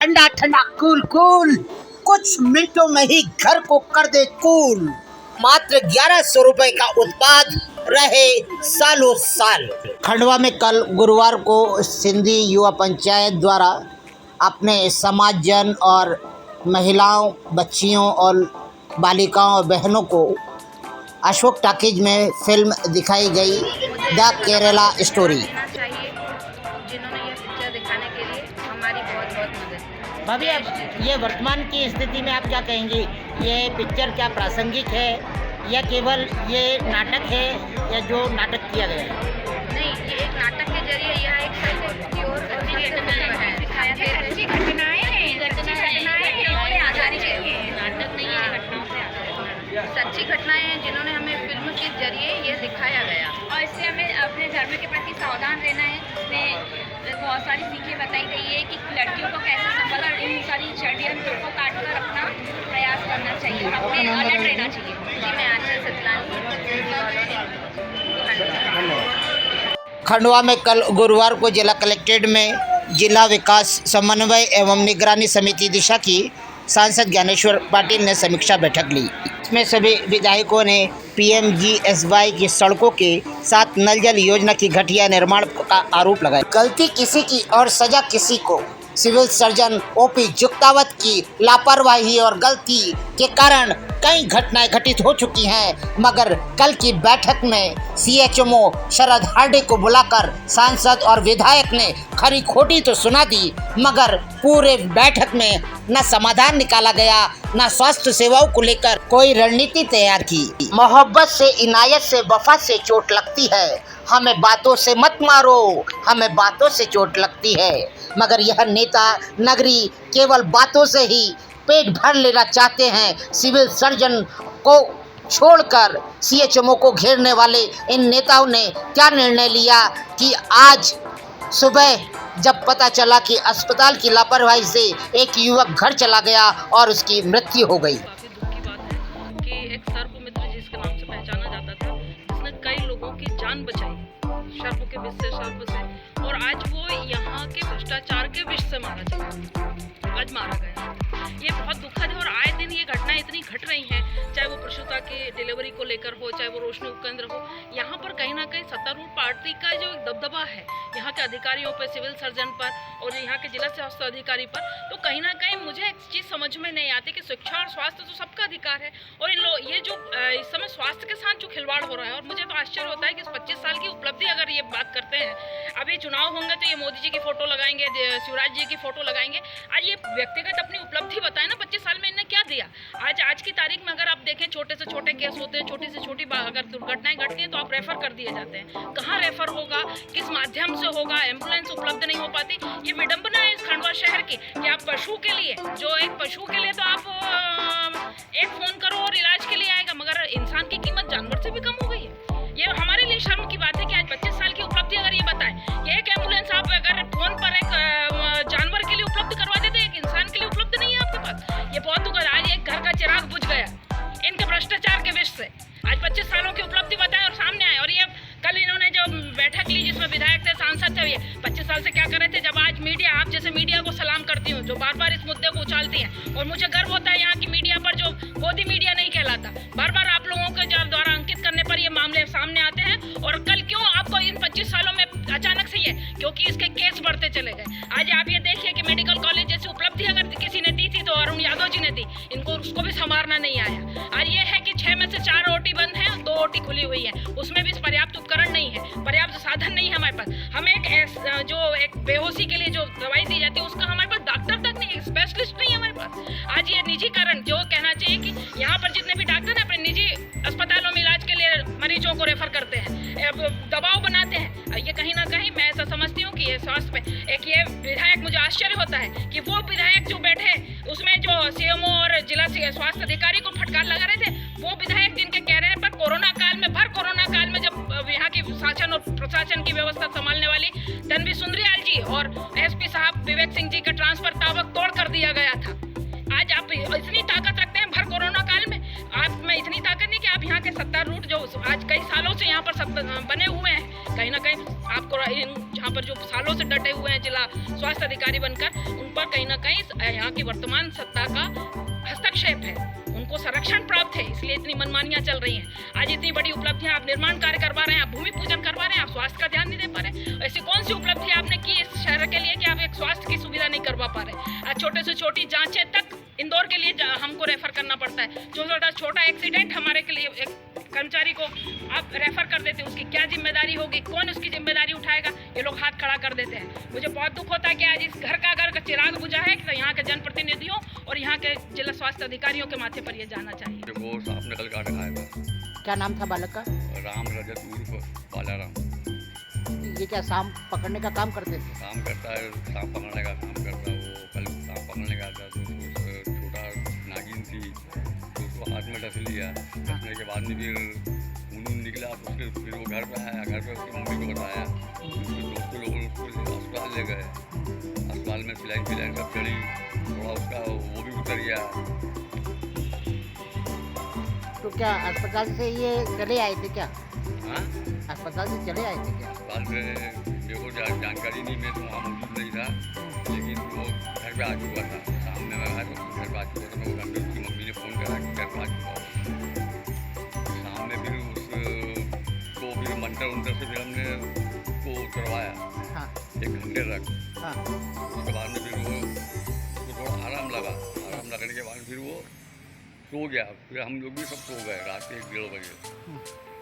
ठंडा ठंडा cool cool, कुछ मिनटों में ही घर को कर दे कूल। मात्र 1100 रुपए का उत्पाद, रहे सालों साल। खंडवा में कल गुरुवार को सिंधी युवा पंचायत द्वारा अपने समाजजन और महिलाओं, बच्चियों और बालिकाओं और बहनों को अशोक टॉकीज में फिल्म दिखाई गई द केरला स्टोरी। जिन्होंने ये पिक्चर दिखाने के लिए हमारी बहुत बहुत मदद की। भाभी, अब ये वर्तमान की स्थिति में आप क्या कहेंगी? ये पिक्चर क्या प्रासंगिक है या केवल ये नाटक है या जो नाटक किया गया है? नहीं, ये एक नाटक के जरिए यह एक सच की ओर दिखाया गया है। अच्छी घटनाएं हैं, नाटक नहीं है, घटनाओं से सच्ची घटनाएं हैं जिन्होंने हमें फिल्म के जरिए ये दिखाया गया। और इससे हमें अपने धर्म के प्रति सावधान रहना है। इसमें बहुत सारी सीखें बताई गई है कि लड़कियों को कैसे संभल कर इन सारी षड्यंत्रों को काट कर अपना प्रयास करना चाहिए और अपने अलर्ट रहना चाहिए। जी, मैं आंचल सतलानी। खंडवा में कल गुरुवार को जिला कलेक्ट्रेट में जिला विकास समन्वय एवं निगरानी समिति दिशा की सांसद ज्ञानेश्वर पाटिल ने समीक्षा बैठक ली। इसमें सभी विधायकों ने PMGSY की सड़कों के साथ नल जल योजना की घटिया निर्माण का आरोप लगाया। गलती किसी की और सजा किसी को। सिविल सर्जन OP जुक्तावत की लापरवाही और गलती के कारण कई घटनाएं घटित हो चुकी हैं, मगर कल की बैठक में CHMO शरद हार्डे को बुलाकर सांसद और विधायक ने खरी खोटी तो सुना दी, मगर पूरे बैठक में न समाधान निकाला गया, न स्वास्थ्य सेवाओं को लेकर कोई रणनीति तैयार की। मोहब्बत से, इनायत से, वफा से चोट लगती है, हमें बातों से मत मारो, हमें बातों से चोट लगती है। मगर यह नेता नगरी केवल बातों से ही पेट भर लेना चाहते हैं। सिविल सर्जन को छोड़कर CHMO को घेरने वाले इन नेताओं ने क्या निर्णय लिया कि आज सुबह जब पता चला कि अस्पताल की लापरवाही से एक युवक घर चला गया और उसकी मृत्यु हो गई। काफी दुख की बात है कि एक सर्पमित्र जिसके नाम से पहचाना जाता था, जिसने कई लोगों की जान बचाई सर्प के विष से, सर्प से, और आज वो यहाँ के भ्रष्टाचार के विष से मारा गया। ये बहुत दुखद है और आए दिन ये घटनाएं इतनी घट रही हैं, चाहे वो प्रसूता की डिलीवरी को लेकर हो, चाहे वो रोशनी उपकेंद्र हो। यहाँ पर कहीं ना कहीं सत्तारूढ़ पार्टी का जो एक दबदबा है यहाँ के अधिकारियों पर, सिविल सर्जन पर और यहाँ के जिला स्वास्थ्य अधिकारी पर, तो कहीं ना कहीं मुझे एक चीज़ समझ में नहीं आती कि शिक्षा और स्वास्थ्य तो सबका अधिकार है, और इन लोग ये जो इस समय स्वास्थ्य के साथ जो खिलवाड़ हो रहा है, और मुझे तो आश्चर्य होता है कि इस 25 साल की उपलब्धि अगर ये बात करते हैं, अभी चुनाव होंगे तो ये मोदी जी की फोटो लगाएंगे, शिवराज जी की फोटो लगाएंगे। आज ये व्यक्तिगत अपनी उपलब्धि बताए ना, 25 साल में इन्हें क्या दिया। आज की तारीख में अगर आप देखें, छोटे से छोटे केस होते हैं, छोटी से छोटी अगर दुर्घटनाएं घटती हैं तो आप रेफर कर दिए जाते हैं। कहाँ रेफर होगा, किस माध्यम से होगा, एम्बुलेंस उपलब्ध नहीं हो पाती। ये विडंबना है इस खंडवा शहर की कि आप पशु के लिए, जो एक पशु के लिए तो आप एक फोन करो और इलाज के लिए आएगा, मगर इंसान की कीमत जानवर से भी कम हो गई है। ये हमारे लिए शर्म की बात है कि आज 25 साल की उपलब्धि अगर ये बताएं कि एक एम्बुलेंस आप अगर फोन पर एक जानवर के लिए उपलब्ध करवा देते, एक इंसान के लिए उपलब्ध नहीं है आपके पास। ये बहुत दुखद। आज एक घर का चिराग बुझ गया इनके भ्रष्टाचार के विष से। आज 25 सालों की उपलब्धि बताएं और सामने आए। और ये कल इन्होंने जो बैठक ली जिसमें विधायक थे, सांसद थे, ये 25 साल से क्या कर रहे थे, जब आज मीडिया, आप जैसे मीडिया को सलाम करती हूँ जो बार बार इस मुद्दे को उछालती है, और मुझे गर्व होता है यहाँ की मीडिया पर जो गोदी मीडिया नहीं कहलाता, बार बार आप लोगों के द्वारा अंकित करने पर ये मामले सामने आते हैं। और कल क्यों आपको इन 25 सालों में अचानक से ये, क्योंकि इसके केस बढ़ते चले गए। आज आप ये देखिए कि मेडिकल कॉलेज जैसी उपलब्धि अगर किसी ने दी थी तो अरुण यादव जी ने दी, इनको उसको भी संवारना नहीं आया। आज ये है कि 6 में से 4 OT बंद है, 2 OT खुली हुई है, उसमें भी पर्याप्त उपकरण नहीं है, पर्याप्त साधन नहीं है हमारे पास। हमें एक बेहोशी के लिए जो दवाई दी जाती है उसका हमारे पास डॉक्टर तक नहीं, स्पेशलिस्ट नहीं है हमारे पास। आज ये निजीकरण, जो कहना चाहिए कि यहाँ पर जितने भी डॉक्टर हैं अपने निजी अस्पतालों में इलाज के लिए मरीजों को रेफर करते हैं, दबाव बनाते हैं। ये कहीं ना कहीं मैं ऐसा समझती हूँ कि ये स्वास्थ्य पे एक ये विधायक, मुझे आश्चर्य होता है कि वो विधायक जो बैठे उसमें जो CMO और जिला स्वास्थ्य अधिकारी को फटकार लगा रहे थे, वो विधायक जिनके कह रहे हैं पर कोरोना काल में, भर कोरोना काल में जब यहाँ की शासन और प्रशासन की व्यवस्था संभालने वाली तन्वी सुंदरियाल जी और SP साहब विवेक सिंह जी का ट्रांसफर ताबड़तोड़ कर दिया गया था। आज आप इतनी ताकत रखते हैं भर कोरोना काल में, आप में इतनी ताकत नहीं कि आप यहाँ के सत्तारूढ़ जो आज कई सालों से यहाँ पर बने हुए हैं, कहीं ना कहीं आपको यहाँ पर जो सालों से डटे हुए हैं जिला स्वास्थ्य अधिकारी बनकर, उन पर कहीं ना कहीं यहाँ की वर्तमान सत्ता का हस्तक्षेप है, उनको संरक्षण प्राप्त है, इसलिए इतनी मनमानियां चल रही हैं। आज इतनी बड़ी उपलब्धियां, आप निर्माण कार्य करवा रहे हैं, आप भूमि पूजन करवा रहे हैं, आप स्वास्थ्य का ध्यान नहीं दे पा रहे। ऐसी कौन सी उपलब्धि आपने की इस शहर के लिए कि आप एक स्वास्थ्य की सुविधा नहीं करवा पा रहे। आज छोटे से छोटी जांचें तक इंदौर के लिए हमको रेफर करना पड़ता है। छोटा एक्सीडेंट हमारे के लिए एक कर्मचारी को आप रेफर कर देते हैं, उसकी क्या जिम्मेदारी होगी, कौन उसकी जिम्मेदारी उठाएगा, ये लोग हाथ खड़ा कर देते हैं। मुझे बहुत दुख होता है कि आज इस घर का अगर चिराग बुझा है तो यहाँ के जनप्रतिनिधियों और यहाँ के जिला स्वास्थ्य अधिकारियों के माथे पर ये जाना चाहिए। वो सांप निकल कर खाया था। क्या नाम था बालक का? राम रजत उर्फ बालाराम। ये क्या सांप पकड़ने का काम करते थे? काम करता है, सांप पकड़ने का काम करता है। वो कल सांप पकड़ने गया था तो छोटा नागिन थी तो उसको हाथ में डस लिया। डसने के बाद में फिर खून निकला तो फिर वो घर पे आया। घर पे उसकी मम्मी को बताया, उसके दोस्तों लोग उसको अस्पताल ले गए। अस्पताल में सिलाइन सब चढ़ी, थोड़ा उसका वो भी उतर गया। तो क्या अस्पताल से ये चले आए थे क्या? हाँ, अस्पताल से चले आए थे क्या? अस्पताल में मेरे को जानकारी नहीं, मैं तो वहाँ मौजूद नहीं था, लेकिन वो घर पे आ चुका था। सामने मैं आया तो घर पे आ चुका था। मैं घर पे उसकी मम्मी ने फ़ोन करा कि घर पे आ चुका हो। सामने फिर उसको फिर मंटर से फिर हमने उसको उतरवाया। हाँ 1 घंटे तक। हाँ उसके बाद में फिर उसको थोड़ा आराम लगा। आराम लगने के बाद फिर वो सो गया। फिर हम लोग भी सब सो गए रात के 1-1:30 बजे।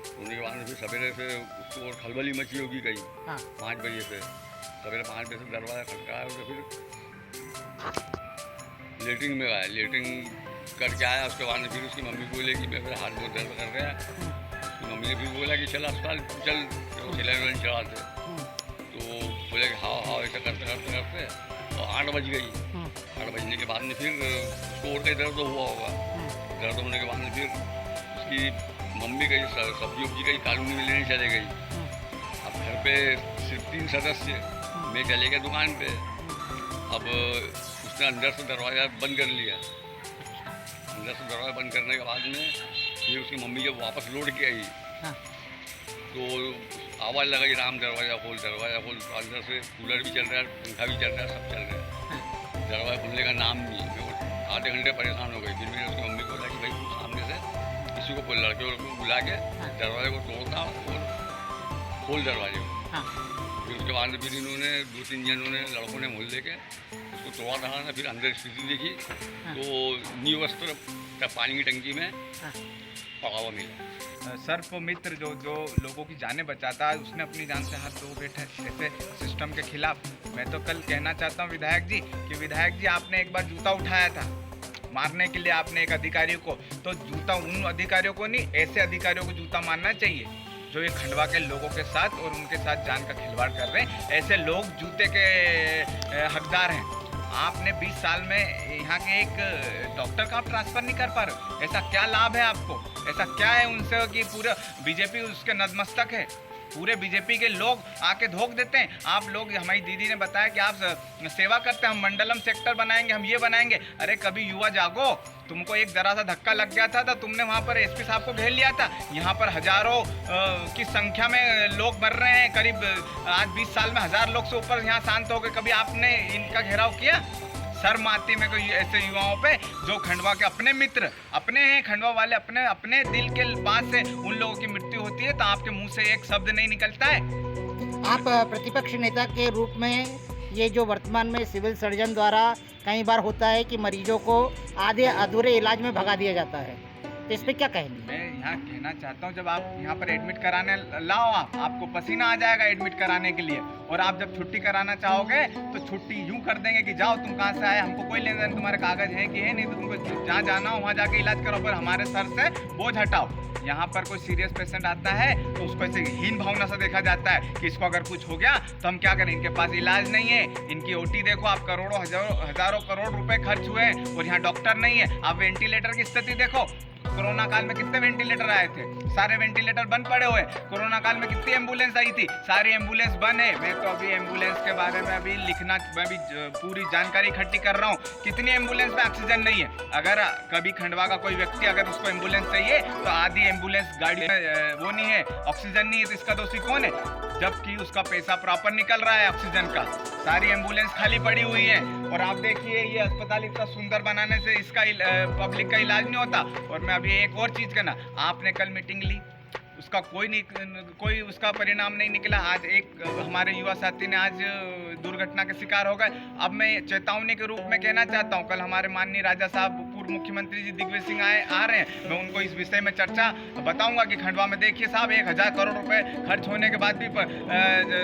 सोने के बाद में फिर सवेरे से उसको खलबली मची होगी कहीं। हाँ 5 बजे से, सवेरे 5 बजे से दरवाज़ा खटकाया तो फिर लेटरिन में आया। लेटरिन करके आया। उसके बाद में फिर उसकी मम्मी बोले कि मेरे हाथ बहुत दर्द कर रहा है। उसकी मम्मी ने फिर बोला कि चल अस्पताल चल, सिलेंडर चढ़ा थे। तो बोले कि हाँ ऐसा करते करते और 8 बज गई। 8 बजने के बाद में फिर उसको और कहीं दर्द हुआ होगा। दर्द होने के बाद में फिर उसकी मम्मी कहीं सब्जी उब्जी कहीं कॉलोनी में लेने चले गई। अब घर पे सिर्फ 3 सदस्य, मैं चले गया दुकान पे। अब उसने अंदर से दरवाज़ा बंद कर लिया। अंदर से दरवाज़ा बंद करने के बाद में फिर उसकी मम्मी जब वापस लौट के आई तो आवाज़ लगाई, राम दरवाज़ा खोल। तो अंदर से कूलर भी चल रहा है, पंखा भी चल रहा है, सब चल रहा है। दरवाज़ा खुलने का नाम नहीं। मैं आधे घंटे परेशान हो गई। फिर मैंने उसकी मम्मी को बोला कि भाई तू सामने से किसी को लड़के को बुला के दरवाजे को तोड़ता और खोल दरवाजे को। फिर उसके बाद फिर इन्होंने 2-3 जनों ने, लड़कों ने मोहल्ले के उसको तोड़ा था। फिर अंदर स्थिति देखी तो नींव वस्त्र पानी की टंकी में पड़ा हुआ मिला। सर्प मित्र जो लोगों की जानें बचाता है, उसने अपनी जान से हाथ धो बैठे ऐसे सिस्टम के खिलाफ। मैं तो कल कहना चाहता हूँ विधायक जी कि विधायक जी आपने एक बार जूता उठाया था मारने के लिए आपने एक अधिकारी को, तो जूता उन अधिकारियों को नहीं, ऐसे अधिकारियों को जूता मारना चाहिए जो ये खंडवा के लोगों के साथ और उनके साथ जान का खिलवाड़ कर रहे हैं। ऐसे लोग जूते के हकदार हैं। आपने 20 साल में यहाँ के एक डॉक्टर का आप ट्रांसफ़र नहीं कर पा रहे। ऐसा क्या लाभ है आपको? ऐसा क्या है उनसे कि पूरा बीजेपी उसके नतमस्तक है? पूरे बीजेपी के लोग आके धोख देते हैं। आप लोग, हमारी दीदी ने बताया कि आप सेवा करते हैं, हम मंडलम सेक्टर बनाएंगे, हम ये बनाएंगे। अरे कभी युवा जागो, तुमको एक जरा सा धक्का लग गया था तो तुमने वहाँ पर एसपी साहब को घेर लिया था। यहाँ पर हजारों की संख्या में लोग मर रहे हैं। करीब आज 20 साल में 1000 लोग से ऊपर यहाँ शांत हो गए। कभी आपने इनका घेराव किया? शर्म आती में कोई ऐसे युवाओं पे जो खंडवा के अपने मित्र, अपने हैं खंडवा वाले, अपने दिल के पास से उन लोगों की मृत्यु होती है तो आपके मुंह से एक शब्द नहीं निकलता है। आप प्रतिपक्ष नेता के रूप में ये जो वर्तमान में सिविल सर्जन द्वारा कई बार होता है कि मरीजों को आधे अधूरे इलाज में भगा दिया जाता है, तो इस पर क्या कहेंगे? मैं यहाँ कहना चाहता हूँ, जब आप यहाँ पर एडमिट कराने लाओ, आपको पसीना आ जाएगा एडमिट कराने के लिए, और आप जब छुट्टी कराना चाहोगे तो छुट्टी यूँ कर देंगे कि जाओ तुम कहाँ से आए, हमको कोई लेना देना, तुम्हारे कागज है कि है नहीं, तो तुमको जहाँ जाना हो वहाँ जाके इलाज करो, पर हमारे सर से बोझ हटाओ। यहाँ पर कोई सीरियस पेशेंट आता है तो उसको ऐसे हीन भावना से देखा जाता है कि इसको अगर कुछ हो गया तो हम क्या करें, इनके पास इलाज नहीं है, इनकी ओटी देखो आप, करोड़ों हजारों करोड़ रुपए खर्च हुए हैं और यहाँ डॉक्टर नहीं है। आप वेंटिलेटर की स्थिति देखो, कोरोना काल में कितने वेंटिलेटर आए थे, सारे वेंटिलेटर बंद पड़े हुए। कोरोना काल में कितनी एम्बुलेंस आई थी, सारी एम्बुलेंस बंद है। मैं तो अभी एम्बुलेंस के बारे में अभी लिखना, मैं भी पूरी जानकारी इकट्ठी कर रहा हूँ, कितनी एम्बुलेंस में ऑक्सीजन नहीं है। अगर कभी खंडवा का कोई व्यक्ति अगर उसको एम्बुलेंस चाहिए तो आधी एम्बुलेंस गाड़ी में वो नहीं है, ऑक्सीजन नहीं है, तो इसका दोषी कौन है? जबकि उसका पैसा प्रॉपर निकल रहा है ऑक्सीजन का। सारी एम्बुलेंस खाली पड़ी हुई है और आप देखिए ये अस्पताल इतना सुंदर बनाने से इसका पब्लिक का इलाज नहीं होता। और मैं अभी एक और चीज़ कहना, आपने कल मीटिंग ली, उसका कोई उसका परिणाम नहीं निकला। आज एक हमारे युवा साथी ने आज दुर्घटना के शिकार हो गए। अब मैं चेतावनी के रूप में कहना चाहता हूं, कल हमारे माननीय राजा साहब पूर्व मुख्यमंत्री जी दिग्विजय सिंह आ रहे हैं, मैं उनको इस विषय में चर्चा बताऊंगा कि खंडवा में देखिए साहब 1000 करोड़ रुपए खर्च होने के बाद भी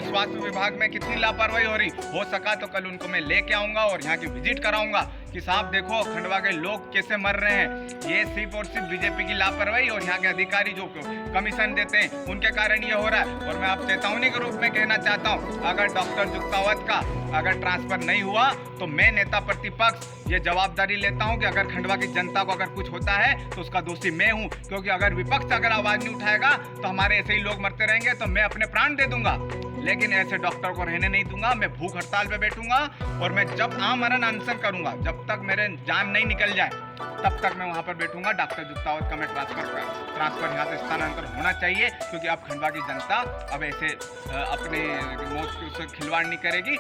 स्वास्थ्य विभाग में कितनी लापरवाही हो रही। हो सका तो कल उनको मैं लेके आऊँगा और यहाँ की विजिट कराऊँगा कि साहब देखो खंडवा के लोग कैसे मर रहे हैं। ये सिर्फ और सिर्फ बीजेपी की लापरवाही और यहाँ के अधिकारी जो कमीशन देते हैं उनके कारण ये हो रहा है। और मैं आप चेतावनी के रूप में कहना चाहता हूँ, अगर डॉक्टर जुक्तावत का अगर ट्रांसफर नहीं हुआ तो मैं नेता प्रतिपक्ष ये जवाबदारी लेता हूँ कि अगर खंडवा की जनता को अगर कुछ होता है तो उसका दोषी मैं हूँ। क्योंकि अगर विपक्ष अगर आवाज नहीं उठाएगा तो हमारे ऐसे ही लोग मरते रहेंगे, तो मैं अपने प्राण दे दूंगा, लेकिन ऐसे डॉक्टर को रहने नहीं दूंगा। मैं भूख हड़ताल पे बैठूंगा और मैं जब आमरण अनशन करूंगा, जब तक मेरे जान नहीं निकल जाए तब तक मैं वहां पर बैठूंगा। डॉक्टर जुक्तावत का मैं ट्रांसफर यहाँ से स्थानांतरण होना चाहिए, क्योंकि अब खंडवा की जनता अब ऐसे अपने मौत से खिलवाड़ नहीं करेगी।